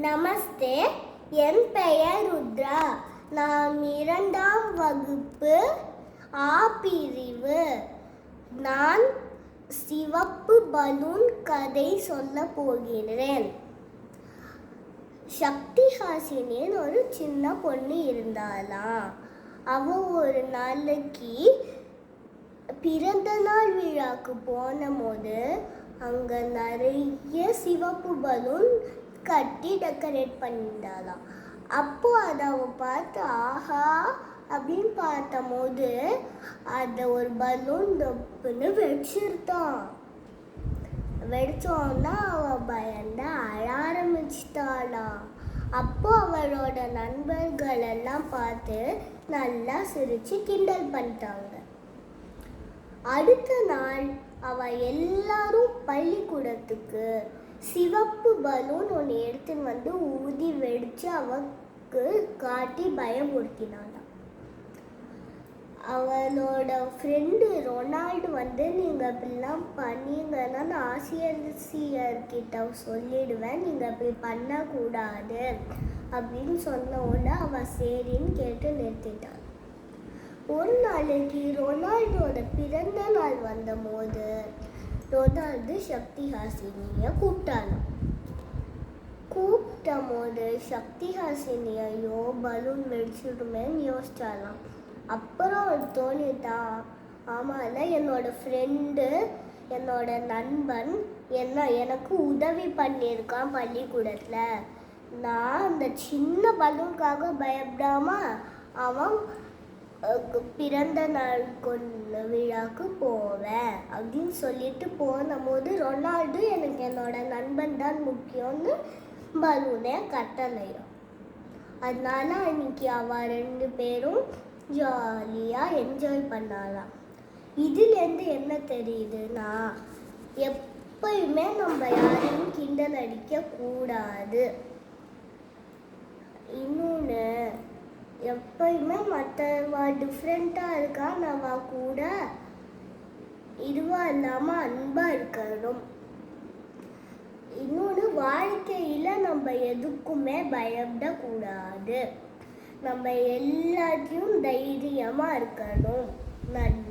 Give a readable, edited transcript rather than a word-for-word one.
நமஸ்தே, என் பெயர் ருத்ரா. நான் 2ஆம் வகுப்பு ஆ பிரிவு. நான் சிவப்பு பலூன் கதை சொல்ல போகிறேன். சக்தி ஹாசினின்னு ஒரு சின்ன பொண்ணு இருந்தாளாம். அவ ஒரு நாளைக்கு பிறந்த நாள் விழாக்கு போன போது அங்க நிறைய சிவப்பு பலூன் கட்டி டெக்கரேட் பண்ணியிருந்தாளாம். அப்போ அதை அவ பார்த்து ஆஹா அப்படின்னு பார்த்த போது அதை ஒரு பலூன் டப்புன்னு வெடிச்சிருத்தான். வெடிச்சோன்னா அவ பயந்து அழ ஆரம்பிச்சிட்டாளாம். அப்போ அவளோட நண்பர்கள் எல்லாம் பார்த்து நல்லா சிரிச்சு கிண்டல் பண்ணிட்டாங்க. அடுத்த நாள் அவ எல்லாரும் பள்ளிக்கூடத்துக்கு சிவப்பு பலூன் ஒன்று எடுத்துன்னு வந்து ஊதி வெடிச்சு அவக்கு காட்டி பயமுறுத்தினாளாம். அவளோட ஃப்ரெண்டு ரொனால்டு வந்து நீங்கள் இப்படிலாம் பண்ணீங்கன்னா நான் ஆசிரியர்கிட்ட சொல்லிடுவேன், நீங்கள் இப்படி பண்ணக்கூடாது அப்படின்னு சொன்ன உடனே அவள் சரின்னு கேட்டு நிறுத்திட்டாள். ஒரு நாளைக்கு ரொனால்டோட பிறந்த நாள் வந்த போது ரொனால்டு சக்தி ஹாசினியை கூப்பிட்டாலும். கூப்பிட்ட போது சக்தி ஹாசினியோ பலூன் வெடிச்சிடுமேன்னு யோசிச்சாலாம். அப்புறம் தோணிட்டான், ஆமாம் என்னோட ஃப்ரெண்டு என்னோட நண்பன் எனக்கு உதவி பண்ணியிருக்கான் பள்ளிக்கூடத்தில். நான் அந்த சின்ன பலூனுக்காக பயப்படாம அவன் பிறந்த நாள் கொண்ட விழாக்கு போவேன் அப்படின்னு சொல்லிட்டு போன போது ரொனால்டு எனக்கு என்னோட நண்பன் தான் முக்கியம்னு பலூனே கட்டலையும். அதனால அன்னைக்கு அவ 2 பேரும் ஜாலியாக என்ஜாய் பண்ணலாம். இதுலேருந்து என்ன தெரியுதுன்னா, எப்பயுமே நம்ம யாரையும் கிண்டல் அடிக்க கூடாது. இன்னொன்று, எப்பயுமே மற்றவா டிஃப்ரெண்ட்டாக இருக்கா நம்ம கூட இதுவாக இல்லாமல் அன்பாக இருக்கணும். இன்னொன்று, வாழ்க்கையில் நம்ம எதுக்குமே பயப்படக்கூடாது. நம்ம எல்லாத்தையும் தைரியமாக இருக்கணும். நன்றி.